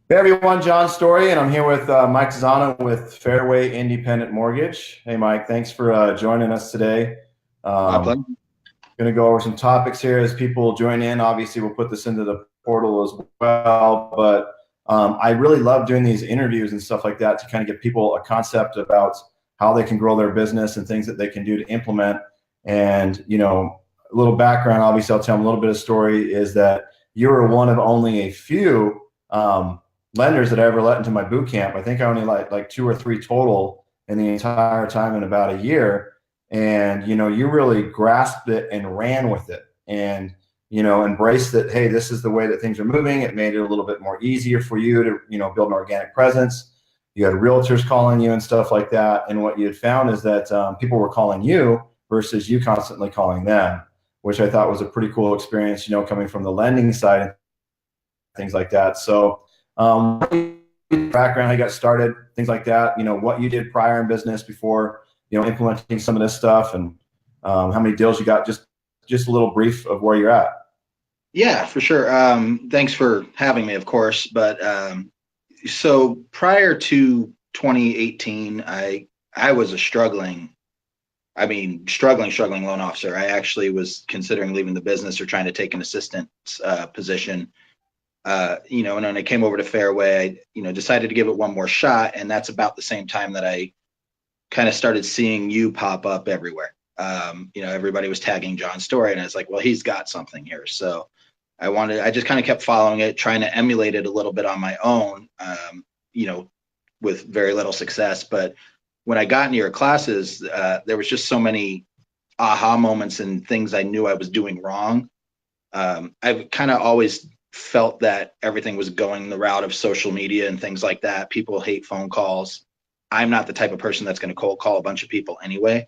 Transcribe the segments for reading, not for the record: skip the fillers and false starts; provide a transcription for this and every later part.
Hey everyone, John Story, and I'm here with Mike Tizzano with Fairway Independent Mortgage. Hey Mike, thanks for joining us today. My pleasure. Going to go over some topics here as people join in. Obviously, we'll put this into the portal as well, but I really love doing these interviews and stuff like that to kind of give people a concept about how they can grow their business and things that they can do to implement. And, a little background, obviously, I'll tell them a little bit of story is that you were one of only a few lenders that I ever let into my boot camp. I think I only like two or three total in the entire time in about a year. And, you really grasped it and ran with it and, embraced that, hey, this is the way that things are moving. It made it a little bit more easier for you to, build an organic presence. You had realtors calling you and stuff like that. And what you had found is that people were calling you versus you constantly calling them, which I thought was a pretty cool experience, coming from the lending side and things like that. So, background, how you got started, things like that, what you did prior in business before, implementing some of this stuff and how many deals you got, just a little brief of where you're at. Yeah, for sure. Thanks for having me, of course. But so prior to 2018, I was a struggling loan officer. I actually was considering leaving the business or trying to take an assistant position. And when I came over to Fairway, I decided to give it one more shot, and that's about the same time that I kind of started seeing you pop up everywhere. Everybody was tagging John's story, and I was like, well, he's got something here. So I just kind of kept following it, trying to emulate it a little bit on my own, with very little success. But when I got into your classes, there was just so many aha moments and things I knew I was doing wrong. I've kind of always felt that everything was going the route of social media and things like that. People hate phone calls. I'm not the type of person that's going to cold call a bunch of people anyway.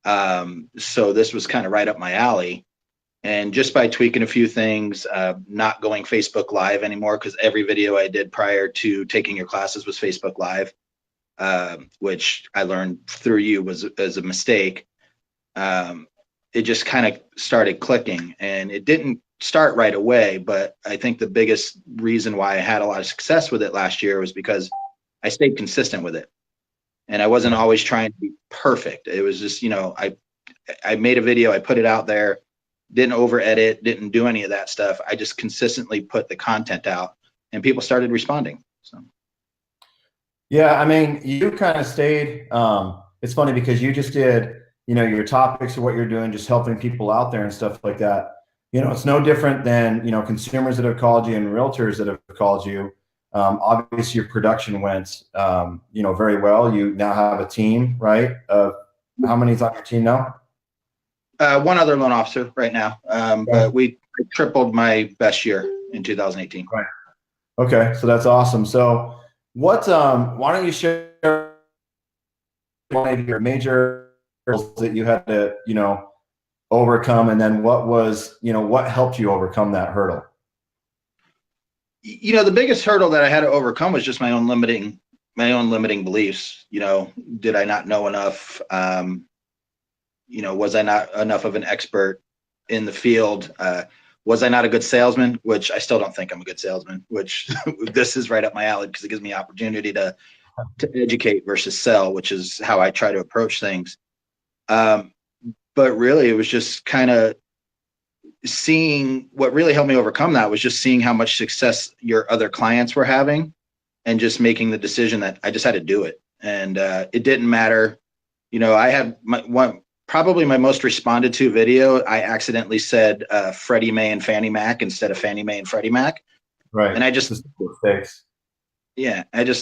So this was kind of right up my alley. And just by tweaking a few things, not going Facebook Live anymore, because every video I did prior to taking your classes was Facebook Live, which I learned through you was a mistake. It just kind of started clicking, and it didn't start right away. But I think the biggest reason why I had a lot of success with it last year was because I stayed consistent with it. And I wasn't always trying to be perfect. It was just, I made a video, I put it out there, didn't over edit, didn't do any of that stuff. I just consistently put the content out, and people started responding. So. Yeah, I mean, you kind of stayed. It's funny because you just did, your topics of what you're doing, just helping people out there and stuff like that. It's no different than, consumers that have called you and realtors that have called you. Obviously, your production went, very well. You now have a team, right? How many's on your team now? One other loan officer right now, but we tripled my best year in 2018. Right. Okay, so that's awesome. So, why don't you share one of your major hurdles that you had to, overcome, and then what helped you overcome that hurdle? The biggest hurdle that I had to overcome was just my own limiting beliefs. Did I not know enough? Was I not enough of an expert in the field? Was I not a good salesman? Which I still don't think I'm a good salesman, which this is right up my alley because it gives me opportunity to educate versus sell, which is how I try to approach things. But really, it was just kind of seeing what really helped me overcome that was just seeing how much success your other clients were having and just making the decision that I just had to do it. And it didn't matter. I had probably my most responded to video. I accidentally said Freddie Mae and Fannie Mac instead of Fannie Mae and Freddie Mac. Right. And I just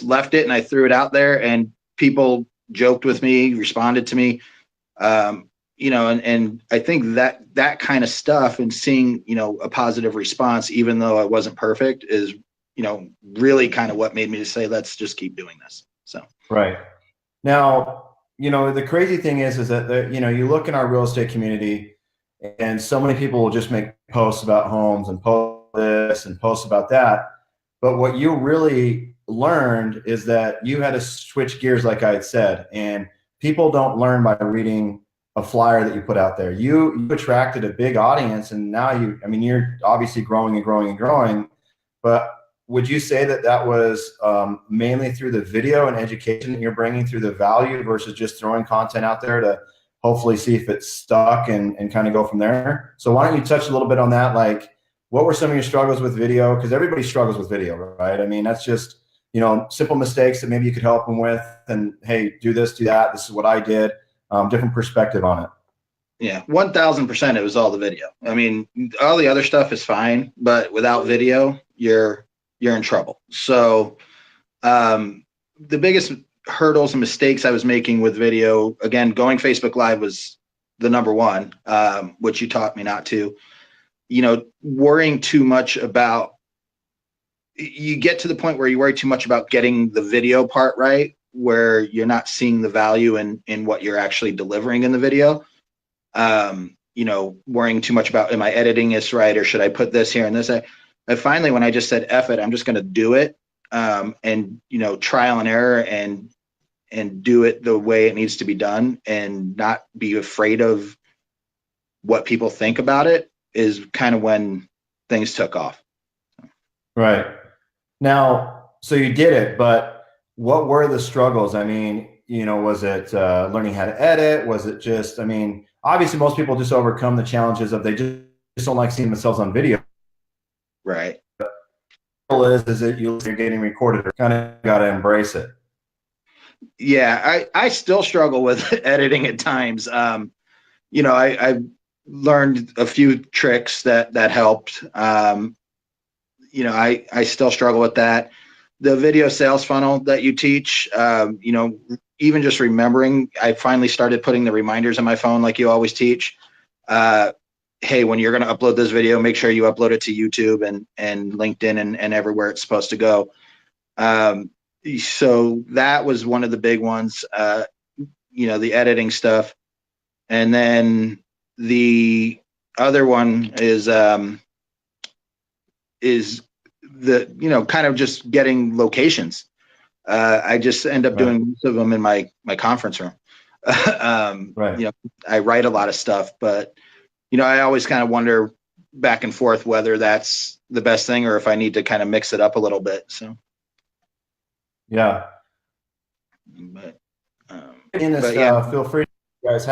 left it and I threw it out there, and people joked with me, responded to me. And I think that kind of stuff and seeing, a positive response, even though I wasn't perfect, is, really kind of what made me say, let's just keep doing this. So. Right. Now, the crazy thing is that, you look in our real estate community and so many people will just make posts about homes and post this and posts about that. But what you really learned is that you had to switch gears, like I had said, and people don't learn by reading a flyer that you put out there. You attracted a big audience, and now you're obviously growing and growing and growing. But would you say that that was mainly through the video and education that you're bringing through the value versus just throwing content out there to hopefully see if it's stuck and kind of go from there? So why don't you touch a little bit on that? Like, what were some of your struggles with video? Because everybody struggles with video, right? I mean, that's just, simple mistakes that maybe you could help them with. And hey, do this, do that. This is what I did. Different perspective on it. Yeah, 1000%. It was all the video. I mean, all the other stuff is fine, but without video, you're in trouble. So the biggest hurdles and mistakes I was making with video, again, going Facebook Live was the number one, which you taught me not to. Worrying too much about, you get to the point where you worry too much about getting the video part right, where you're not seeing the value in what you're actually delivering in the video. Worrying too much about, am I editing this right, or should I put this here and this? I finally, when I just said, F it, I'm just going to do it, and trial and error and do it the way it needs to be done, and not be afraid of what people think about it, is kind of when things took off. Right. Now, so you did it, but what were the struggles? I mean, was it learning how to edit? Was it just, I mean, obviously most people just overcome the challenges of they just don't like seeing themselves on video. Right. Is it you're getting recorded, or kind of got to embrace it? Yeah, I still struggle with editing at times. I learned a few tricks that helped. I still struggle with that. The video sales funnel that you teach, even just remembering, I finally started putting the reminders on my phone like you always teach. Hey, when you're going to upload this video, make sure you upload it to YouTube and LinkedIn and everywhere it's supposed to go. So that was one of the big ones, the editing stuff. And then the other one is the, kind of just getting locations. I just end up doing most of them in my conference room. Right. I write a lot of stuff, but I always kind of wonder back and forth whether that's the best thing or if I need to kind of mix it up a little bit. So, yeah. But feel free, you guys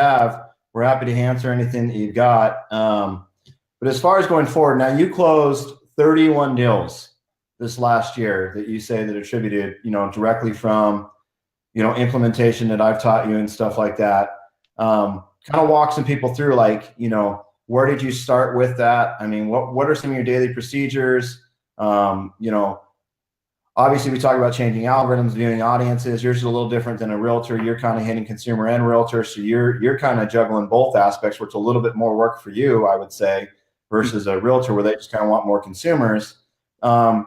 we're happy to answer anything that you've got. But as far as going forward, now you closed 31 deals this last year that you say that attributed, directly from, implementation that I've taught you and stuff like that. Kind of walk some people through, like, where did you start with that? I mean, what are some of your daily procedures? Obviously we talk about changing algorithms, viewing audiences. Yours is a little different than a realtor. You're kind of hitting consumer and realtor. So you're kind of juggling both aspects, where it's a little bit more work for you, I would say, versus a realtor where they just kind of want more consumers.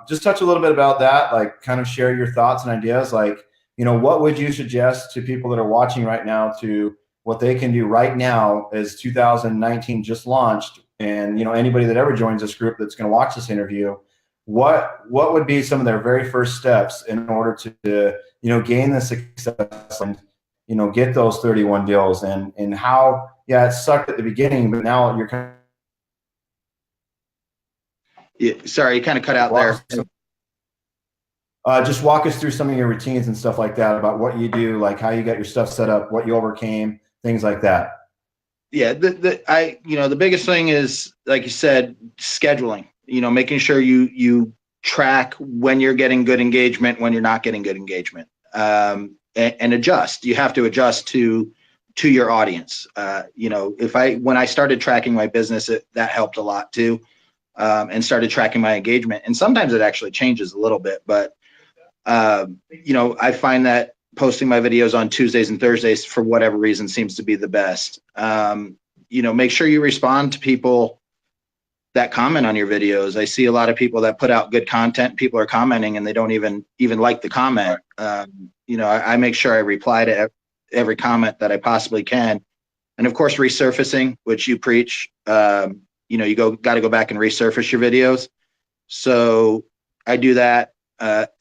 Just touch a little bit about that, like kind of share your thoughts and ideas. Like, what would you suggest to people that are watching right now to what they can do right now as 2019 just launched? And, anybody that ever joins this group that's going to watch this interview, what would be some of their very first steps in order to, gain the success and, get those 31 deals, and how, it sucked at the beginning, but now you're kind of, sorry, you kind of cut out there. Just walk us through some of your routines and stuff like that, about what you do, like how you got your stuff set up, what you overcame, things like that. Yeah, the biggest thing is, like you said, scheduling. Making sure you track when you're getting good engagement, when you're not getting good engagement, and adjust. You have to adjust to your audience. When I started tracking my business, that helped a lot too. And started tracking my engagement. And sometimes it actually changes a little bit, but, I find that posting my videos on Tuesdays and Thursdays, for whatever reason, seems to be the best. Make sure you respond to people that comment on your videos. I see a lot of people that put out good content. People are commenting and they don't even like the comment. I make sure I reply to every comment that I possibly can. And of course, resurfacing, which you preach. You got to go back and resurface your videos. So I do that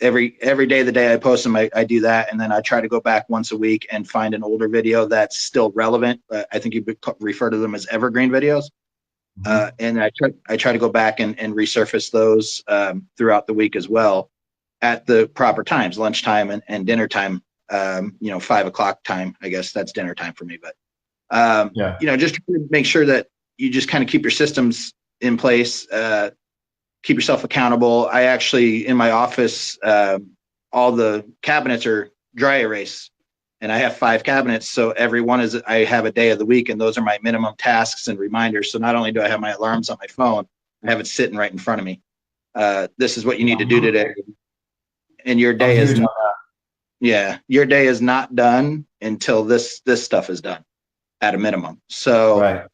every day. The day I post them, I do that, and then I try to go back once a week and find an older video that's still relevant. I think you refer to them as evergreen videos. And I try to go back and resurface those throughout the week as well at the proper times, lunchtime and dinner time. 5 o'clock time, I guess that's dinner time for me. But just trying to make sure that you just kind of keep your systems in place, keep yourself accountable. I actually, in my office, all the cabinets are dry erase, and I have 5 cabinets. So every one I have a day of the week, and those are my minimum tasks and reminders. So not only do I have my alarms on my phone, I have it sitting right in front of me. This is what you need to do today. And your day your day is not done until this stuff is done at a minimum. So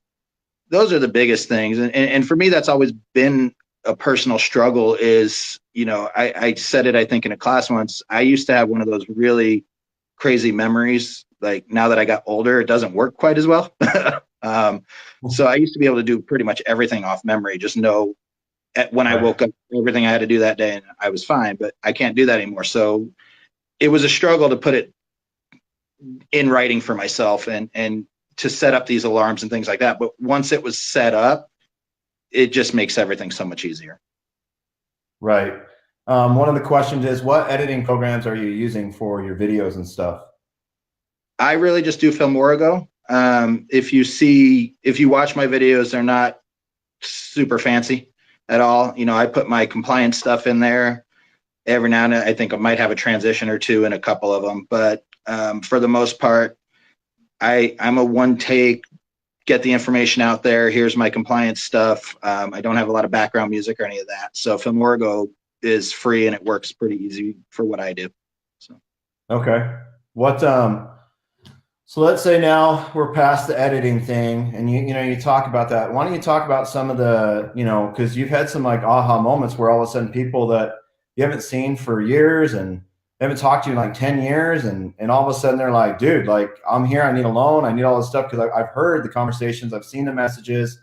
those are the biggest things. And for me, that's always been a personal struggle is, I said it, I think in a class once, I used to have one of those really crazy memories. Like now that I got older, it doesn't work quite as well. So I used to be able to do pretty much everything off memory, just know when I woke up, everything I had to do that day, and I was fine, but I can't do that anymore. So it was a struggle to put it in writing for myself and to set up these alarms and things like that. But once it was set up, it just makes everything so much easier. Right. One of the questions is, what editing programs are you using for your videos and stuff? I really just do Filmora. If you watch my videos, they're not super fancy at all. I put my compliance stuff in there. Every now and then, I think I might have a transition or two in a couple of them, but for the most part, I'm a one take, get the information out there. Here's my compliance stuff. I don't have a lot of background music or any of that. So Filmora is free and it works pretty easy for what I do. So. Okay. So let's say now we're past the editing thing and you talk about that. Why don't you talk about some of the, cause you've had some like aha moments where all of a sudden people that you haven't seen for years and they haven't talked to you in like 10 years. And all of a sudden they're like, dude, like I'm here. I need a loan. I need all this stuff. Cause I've heard the conversations. I've seen the messages.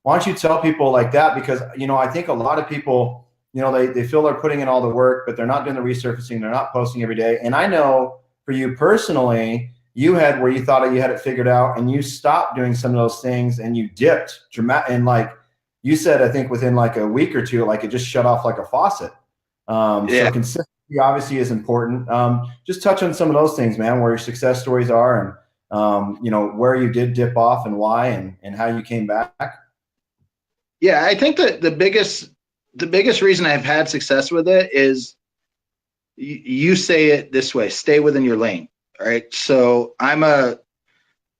Why don't you tell people like that? Because, I think a lot of people, they feel they're putting in all the work, but they're not doing the resurfacing. They're not posting every day. And I know for you personally, you had where you thought you had it figured out and you stopped doing some of those things and you dipped dramatic. And like you said, I think within like a week or two, like it just shut off like a faucet. So consistency obviously is important. Just touch on some of those things, man, where your success stories are and, where you did dip off and why and how you came back. Yeah, I think that the biggest reason I've had success with it is you say it this way, stay within your lane. All right. So I'm not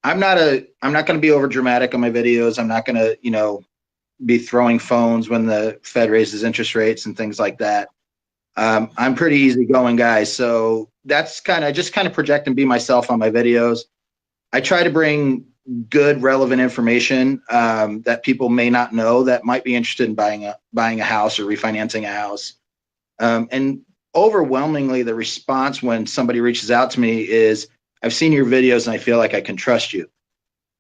going to be over dramatic on my videos. I'm not going to, be throwing phones when the Fed raises interest rates and things like that. I'm pretty easygoing guy. So that's just project and be myself on my videos. I try to bring good, relevant information that people may not know that might be interested in buying a house or refinancing a house. And overwhelmingly, the response when somebody reaches out to me is, I've seen your videos and I feel like I can trust you.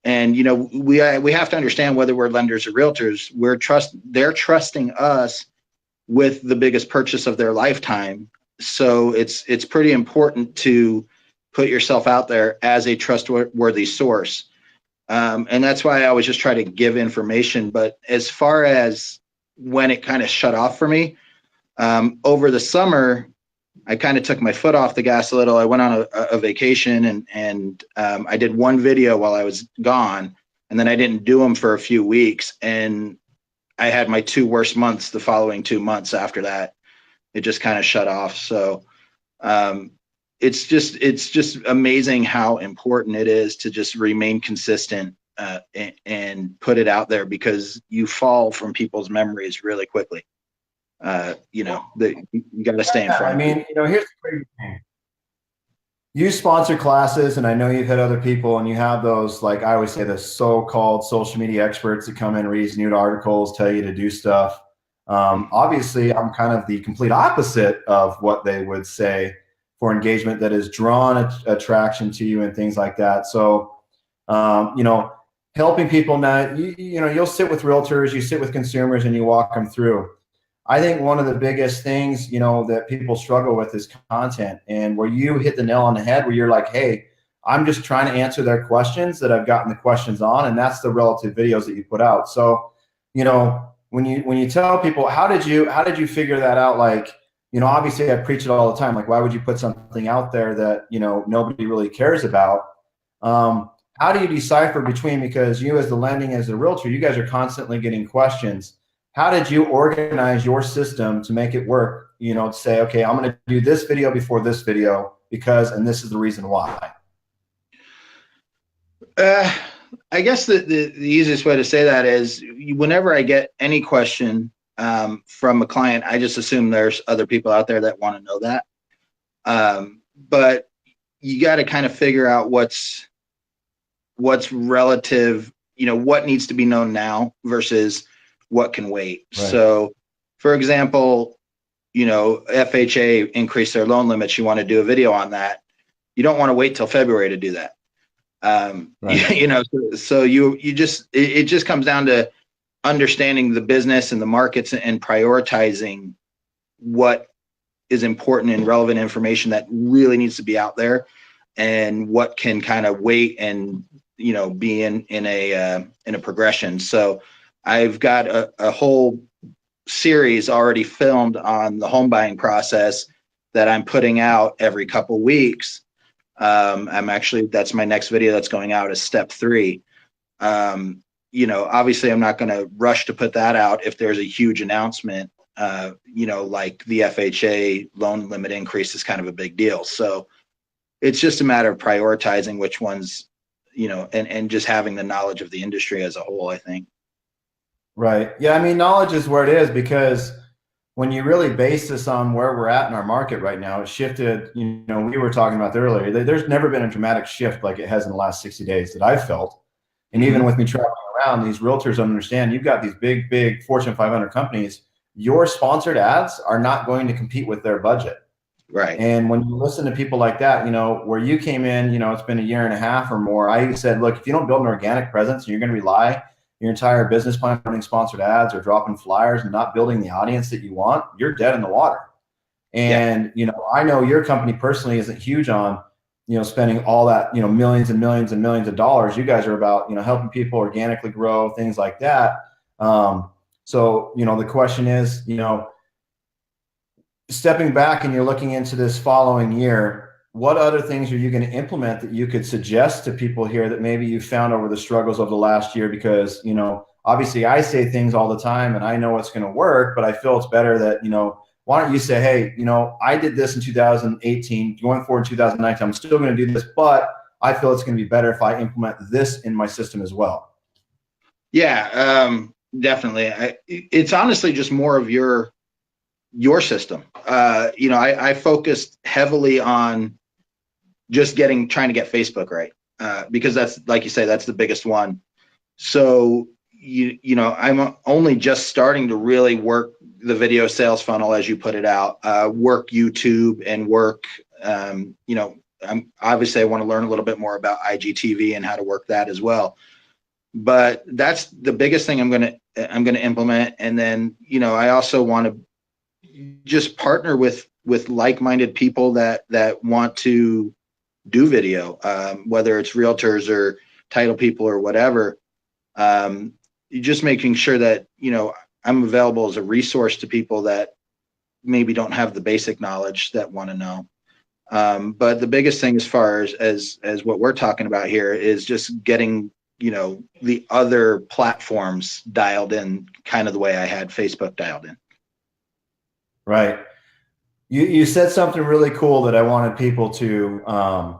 And, we have to understand whether we're lenders or realtors, they're trusting us with the biggest purchase of their lifetime. So it's pretty important to put yourself out there as a trustworthy source. And that's why I always just try to give information. But as far as when it kind of shut off for me, over the summer, I kind of took my foot off the gas a little. I went on a vacation and I did one video while I was gone, and then I didn't do them for a few weeks. And I had my 2 worst months the following 2 months after that. It just kind of shut off. So it's just amazing how important it is to just remain consistent and put it out there, because you fall from people's memories really quickly. You got to stay in front. I mean, here's the crazy thing. You sponsor classes, and I know you've had other people, and you have those, like I always say, the so-called social media experts that come in, read new articles, tell you to do stuff. Obviously, I'm kind of the complete opposite of what they would say for engagement that has drawn attraction to you and things like that. So, helping people now, you'll sit with realtors, you sit with consumers, and you walk them through. I think one of the biggest things, that people struggle with is content, and where you hit the nail on the head, where you're like, hey, I'm just trying to answer their questions that I've gotten the questions on, and that's the relative videos that you put out. So when you tell people, how did you figure that out? Like, obviously I preach it all the time. Like, why would you put something out there that, nobody really cares about? How do you decipher between, because you as the lending, as the realtor, you guys are constantly getting questions. How did you organize your system to make it work? To say, okay, I'm going to do this video before this video because, and this is the reason why. I guess the easiest way to say that is whenever I get any question from a client, I just assume there's other people out there that want to know that. But you got to kind of figure out what's relative, what needs to be known now versus what can wait. Right. So, for example, FHA increased their loan limits. You want to do a video on that. You don't want to wait till February to do that. Right. So you just, it just comes down to understanding the business and the markets and prioritizing what is important and relevant information that really needs to be out there and what can kind of wait and, be in a progression. So I've got a whole series already filmed on the home buying process that I'm putting out every couple weeks. That's my next video that's going out as step 3. Obviously I'm not going to rush to put that out if there's a huge announcement, like the FHA loan limit increase is kind of a big deal. So it's just a matter of prioritizing which ones, and just having the knowledge of the industry as a whole, I think. Right. Yeah. I mean, knowledge is where it is, because when you really base this on where we're at in our market right now, it shifted. We were talking about that earlier. There's never been a dramatic shift like it has in the last 60 days that I've felt. And even with me traveling around, these realtors understand you've got these big Fortune 500 companies. Your sponsored ads are not going to compete with their budget. Right. And when you listen to people like that, where you came in, it's been a year and a half or more. I said, look, if you don't build an organic presence and you're going to rely your entire business plan running sponsored ads or dropping flyers and not building the audience that you want, you're dead in the water. And, I know your company personally isn't huge on, spending all that, millions and millions and millions of dollars. You guys are about, helping people organically grow, things like that. So, the question is, stepping back and you're looking into this following year, what other things are you going to implement that you could suggest to people here that maybe you found over the struggles of the last year? Because, obviously I say things all the time and I know it's going to work, but I feel it's better that, why don't you say, hey, I did this in 2018, going forward in 2019, I'm still going to do this, but I feel it's going to be better if I implement this in my system as well. Yeah, definitely. It's honestly just more of your system. I focused heavily on just trying to get Facebook right, because that's, like you say, that's the biggest one. So, I'm only just starting to really work the video sales funnel, as you put it out, work YouTube and work, I'm obviously I want to learn a little bit more about IGTV and how to work that as well. But that's the biggest thing I'm going to implement. And then, I also want to just partner with like-minded people that want to do video, whether it's realtors or title people or whatever. Just making sure that, I'm available as a resource to people that maybe don't have the basic knowledge that want to know. But the biggest thing as far as what we're talking about here is just getting, the other platforms dialed in kind of the way I had Facebook dialed in. Right. You said something really cool that I wanted people to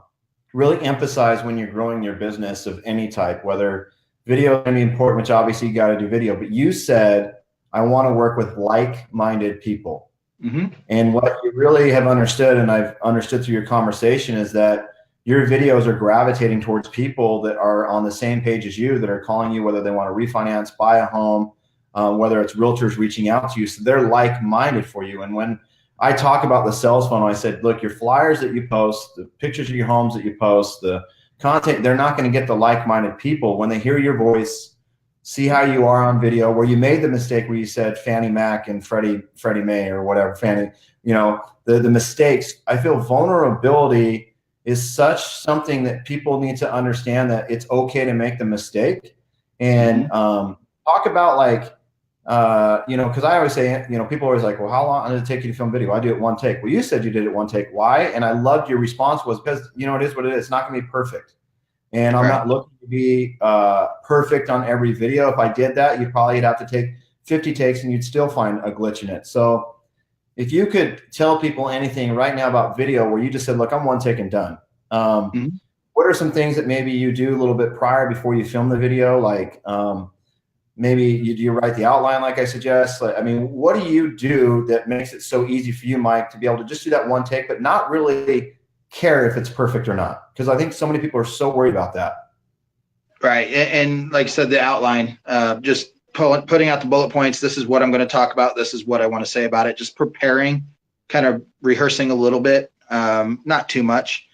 really emphasize when you're growing your business of any type, whether video can be important, which obviously you got to do video, but you said, I want to work with like-minded people. Mm-hmm. And what you really have understood, and I've understood through your conversation, is that your videos are gravitating towards people that are on the same page as you, that are calling you, whether they want to refinance, buy a home, whether it's realtors reaching out to you. So they're like-minded for you. And when I talk about the sales funnel, I said, look, your flyers that you post, the pictures of your homes that you post, the content, they're not going to get the like-minded people. When they hear your voice, see how you are on video, where you made the mistake where you said Fannie Mac and Freddie Mae or whatever, Fannie, the mistakes. I feel vulnerability is something that people need to understand, that it's okay to make the mistake. And talk about, like, because I always say, people are always like, well, how long does it take you to film video? I do it one take. Well, you said you did it one take. Why? And I loved your response was because, it is what it is. It's not going to be perfect. And I'm Right. not looking to be perfect on every video. If I did that, you'd probably have to take 50 takes and you'd still find a glitch in it. So if you could tell people anything right now about video where you just said, look, I'm one take and done. Mhm. What are some things that maybe you do a little bit prior before you film the video? Like, maybe you write the outline like I suggest? Like, I mean, what do you do that makes it so easy for you, Mike, to be able to just do that one take, but not really care if it's perfect or not? Because I think so many people are so worried about that. Right. And like I said, the outline, just putting out the bullet points. This is what I'm going to talk about. This is what I want to say about it. Just preparing, kind of rehearsing a little bit, not too much,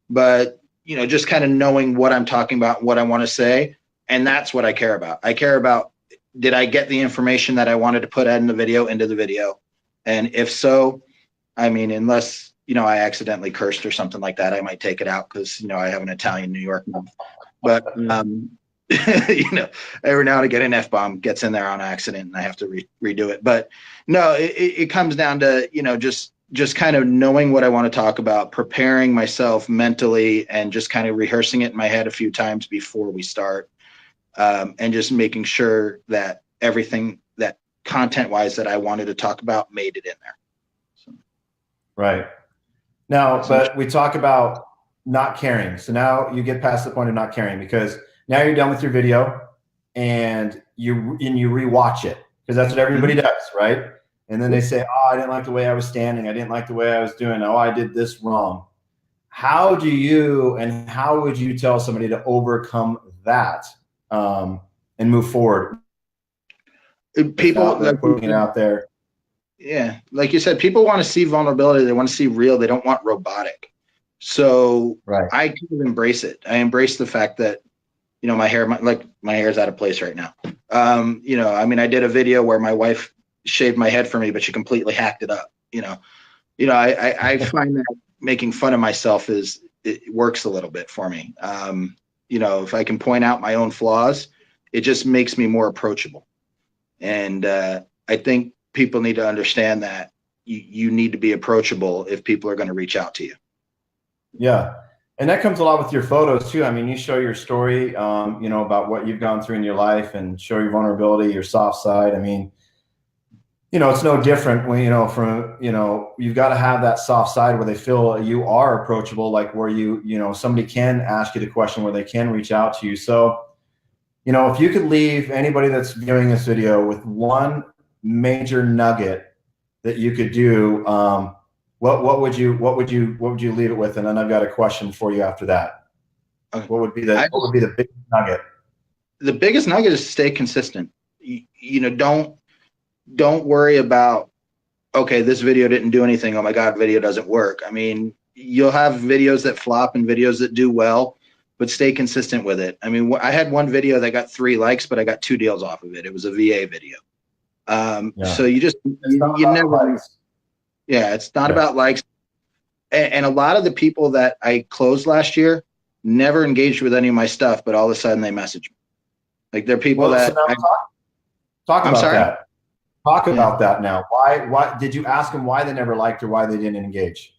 but, just kind of knowing what I'm talking about, what I want to say. And that's what I care about. I care about, did I get the information that I wanted to put in the video into the video? And if so, I mean, unless, I accidentally cursed or something like that, I might take it out because, I have an Italian New York mom. But, every now and again an F-bomb gets in there on accident and I have to redo it. But no, it comes down to, just kind of knowing what I want to talk about, preparing myself mentally and just kind of rehearsing it in my head a few times before we start. And just making sure that everything that content-wise that I wanted to talk about made it in there. So. Right. Now, but we talk about not caring. So now you get past the point of not caring because now you're done with your video and you rewatch it because that's what everybody does, right? And then they say, oh, I didn't like the way I was standing. I didn't like the way I was doing. Oh, I did this wrong. How would you tell somebody to overcome that and move forward? People putting it out there. Yeah, like you said, people want to see vulnerability. They want to see real. They don't want robotic. So right. I kind of embrace it. I embrace the fact that, my hair is out of place right now. I did a video where my wife shaved my head for me, but she completely hacked it up. I find that making fun of myself it works a little bit for me. If I can point out my own flaws, it just makes me more approachable. And I think people need to understand that you need to be approachable if people are going to reach out to you. Yeah. And that comes a lot with your photos too. I mean, you show your story, about what you've gone through in your life and show your vulnerability, your soft side. I mean, it's no different when, you've got to have that soft side where they feel you are approachable, like where somebody can ask you the question, where they can reach out to you. So, if you could leave anybody that's viewing this video with one major nugget that you could do, what would you leave it with? And then I've got a question for you after that. What would be the big nugget? The biggest nugget is to stay consistent. Don't worry about, okay, this video didn't do anything. Oh my God, video doesn't work. I mean, you'll have videos that flop and videos that do well, but stay consistent with it. I mean, I had one video that got 3 likes, but I got 2 deals off of it. It was a VA video. So you never, it's not about likes. And a lot of the people that I closed last year never engaged with any of my stuff, but all of a sudden they message me. Like they're people that talk about that. Talk about that now. Why did you ask them why they never liked or why they didn't engage?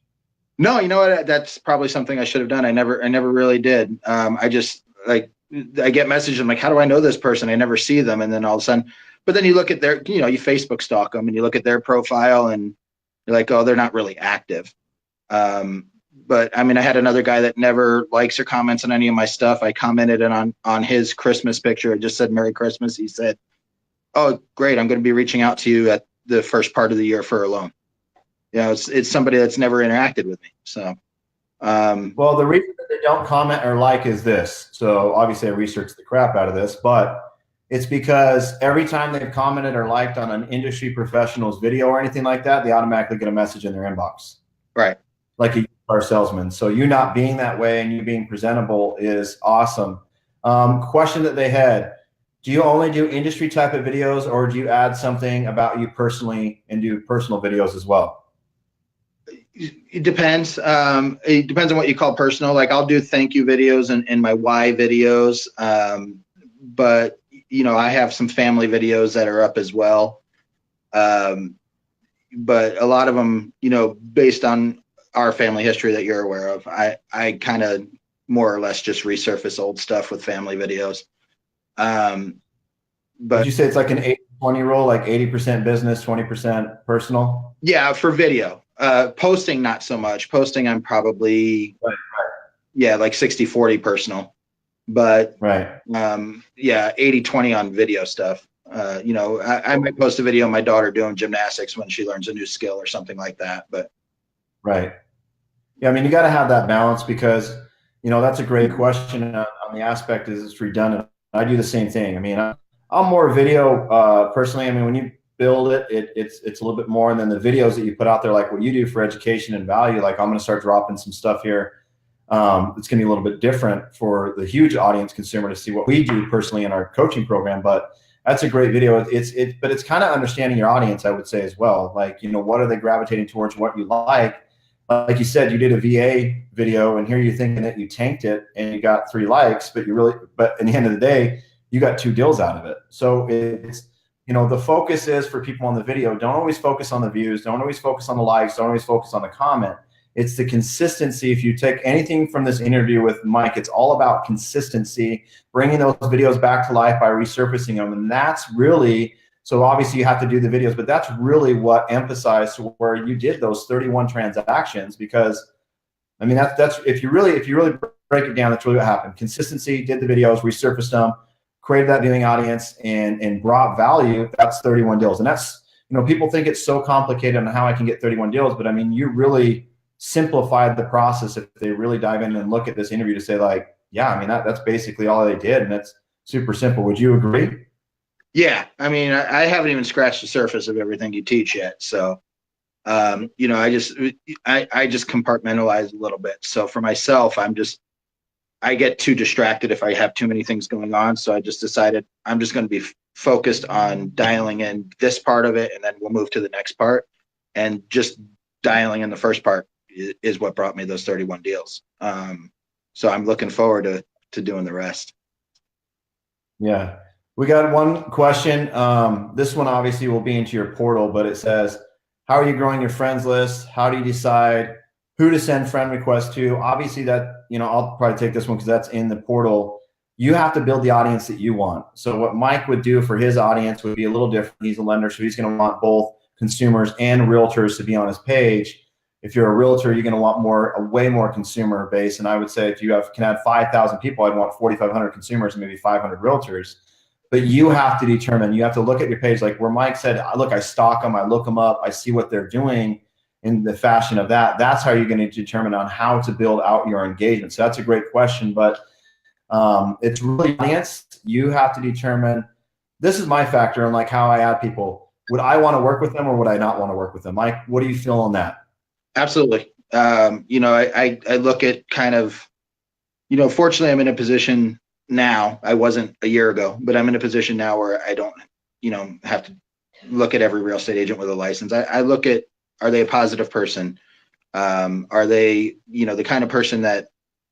No, you know what? That's probably something I should have done. I never really did. I just I get messages. I'm like, how do I know this person? I never see them. And then all of a sudden, but then you look at their, you Facebook stalk them and you look at their profile and you're like, oh, they're not really active. But I mean, I had another guy that never likes or comments on any of my stuff. I commented on his Christmas picture. It just said Merry Christmas. He said, oh, great. I'm going to be reaching out to you at the first part of the year for a loan. It's somebody that's never interacted with me. So, well, the reason that they don't comment or like is this. So obviously I researched the crap out of this, but it's because every time they've commented or liked on an industry professional's video or anything like that, they automatically get a message in their inbox. Right. Like a car salesman. So you not being that way and you being presentable is awesome. Question that they had. Do you only do industry type of videos or do you add something about you personally and do personal videos as well? It depends. It depends on what you call personal. Like I'll do thank you videos and my why videos. But I have some family videos that are up as well. But a lot of them, based on our family history that you're aware of, I kind of more or less just resurface old stuff with family videos. Would you say it's like an 80-20 rule, like 80% business, 20% personal? Yeah, for video. Posting, not so much. Posting, I'm probably, like 60-40 personal. But yeah, 80-20 on video stuff. I might post a video of my daughter doing gymnastics when she learns a new skill or something like that. But yeah, I mean, you got to have that balance because, that's a great question on the aspect is it's redundant. I do the same thing. I mean, I'm more video personally. I mean, when you build it's a little bit more, and then the videos that you put out there, like what you do for education and value, like I'm going to start dropping some stuff here. It's going to be a little bit different for the huge audience consumer to see what we do personally in our coaching program, but that's a great video. But it's kind of understanding your audience, I would say as well. Like, what are they gravitating towards, what you like? Like you said, you did a VA video and here you're thinking that you tanked it and you got 3 likes, but in the end of the day, you got 2 deals out of it. So it's, the focus is for people on the video, don't always focus on the views, don't always focus on the likes, don't always focus on the comment. It's the consistency. If you take anything from this interview with Mike, it's all about consistency, bringing those videos back to life by resurfacing them. And that's really, so obviously you have to do the videos, but that's really what emphasized where you did those 31 transactions, because I mean, that's if you really break it down, that's really what happened. Consistency, did the videos, resurfaced them, created that viewing audience and brought value. That's 31 deals. And that's, people think it's so complicated on how I can get 31 deals, but I mean, you really simplified the process if they really dive in and look at this interview to say like, yeah, I mean, that's basically all they did. And that's super simple. Would you agree? Yeah. I mean, I haven't even scratched the surface of everything you teach yet. So, I just compartmentalize a little bit. So for myself, I get too distracted if I have too many things going on. So I just decided I'm just going to be focused on dialing in this part of it. And then we'll move to the next part, and just dialing in the first part is what brought me those 31 deals. So I'm looking forward to doing the rest. Yeah. We got one question. This one obviously will be into your portal, but it says, how are you growing your friends list? How do you decide who to send friend requests to? Obviously that, I'll probably take this one because that's in the portal. You have to build the audience that you want. So what Mike would do for his audience would be a little different. He's a lender, so he's going to want both consumers and realtors to be on his page. If you're a realtor, you're going to want a way more consumer base. And I would say if you can add 5,000 people, I'd want 4,500 consumers and maybe 500 realtors. But you have to determine, you have to look at your page, like where Mike said, look, I stalk them, I look them up, I see what they're doing in the fashion of that. That's how you're going to determine on how to build out your engagement. So that's a great question, but it's really audience. You have to determine, this is my factor in like how I add people. Would I want to work with them or would I not want to work with them? Mike, what do you feel on that? Absolutely. I look at kind of, fortunately I'm in a position now, I wasn't a year ago, but I'm in a position now where I don't, have to look at every real estate agent with a license. I look at, are they a positive person? Are they, the kind of person that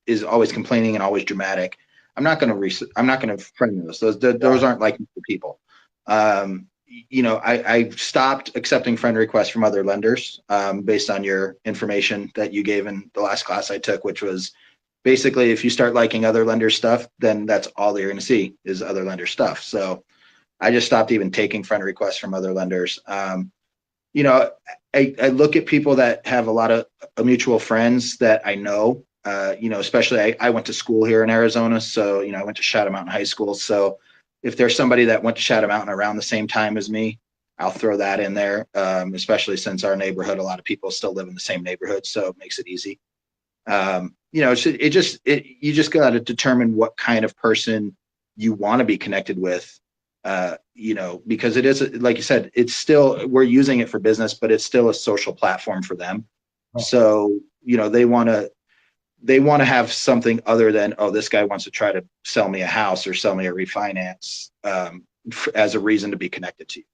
is always complaining and always dramatic? I'm not going to friend those. Those aren't like people. I stopped accepting friend requests from other lenders based on your information that you gave in the last class I took, which was basically if you start liking other lenders' stuff, then that's all you're going to see is other lenders' stuff. So I just stopped even taking friend requests from other lenders. I look at people that have a lot of mutual friends that I know, especially I went to school here in Arizona. So, I went to Shadow Mountain High School. So if there's somebody that went to Shadow Mountain around the same time as me, I'll throw that in there, especially since our neighborhood, a lot of people still live in the same neighborhood. So it makes it easy. You just got to determine what kind of person you want to be connected with, because it is, like you said, it's still, we're using it for business, but it's still a social platform for them. Oh. So, they want to have something other than, oh, this guy wants to try to sell me a house or sell me a refinance as a reason to be connected to you.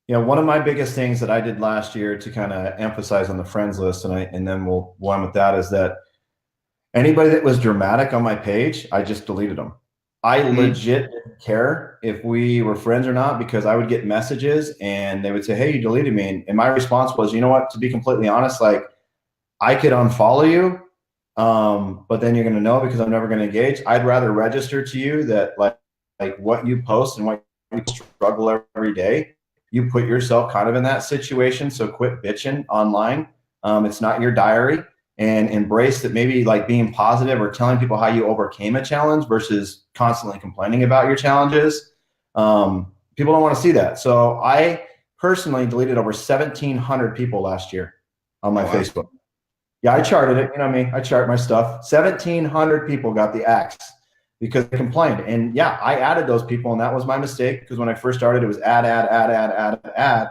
Yeah, one of my biggest things that I did last year to kind of emphasize on the friends list, and then we'll go on with that, is that anybody that was dramatic on my page, I just deleted them. I legit didn't care if we were friends or not, because I would get messages and they would say, "Hey, you deleted me." And my response was, you know what, to be completely honest, like, I could unfollow you, but then you're going to know because I'm never going to engage. I'd rather register to you that like what you post and what you struggle every day, you put yourself kind of in that situation. So quit bitching online. It's not your diary, and embrace that maybe like being positive or telling people how you overcame a challenge versus constantly complaining about your challenges. People don't want to see that. So I personally deleted over 1,700 people last year on my Facebook. Yeah, I charted it. You know me, I chart my stuff. 1,700 people got the axe because they complained. And yeah, I added those people, and that was my mistake, because when I first started, it was add.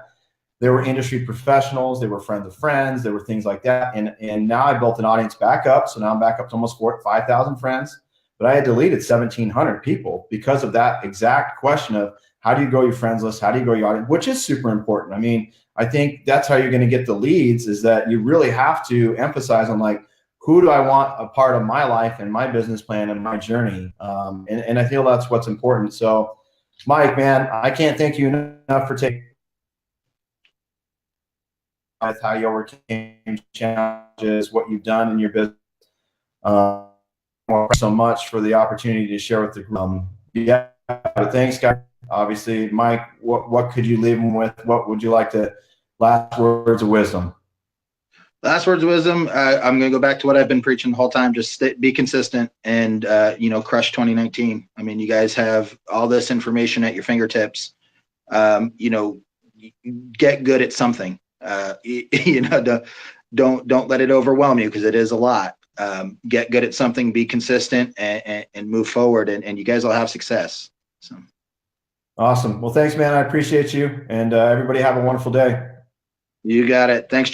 They were industry professionals. They were friends of friends. There were things like that. And now I built an audience back up. So now I'm back up to almost 5,000 friends. But I had deleted 1,700 people because of that exact question of how do you grow your friends list? How do you grow your audience? Which is super important. I mean, I think that's how you're going to get the leads, is that you really have to emphasize on like, who do I want a part of my life and my business plan and my journey? And I feel that's what's important. So Mike, man, I can't thank you enough for taking how you overcame challenges, what you've done in your business. So much for the opportunity to share with the group. Yeah, but thanks, guys. Obviously, Mike, what could you leave them with? What would you like to, last words of wisdom? Last words of wisdom. I'm going to go back to what I've been preaching the whole time. Just be consistent and, crush 2019. I mean, you guys have all this information at your fingertips. Get good at something. Don't let it overwhelm you, because it is a lot. Get good at something, be consistent, and move forward, and you guys will have success. So awesome. Well, thanks, man. I appreciate you, and everybody have a wonderful day. You got it. Thanks.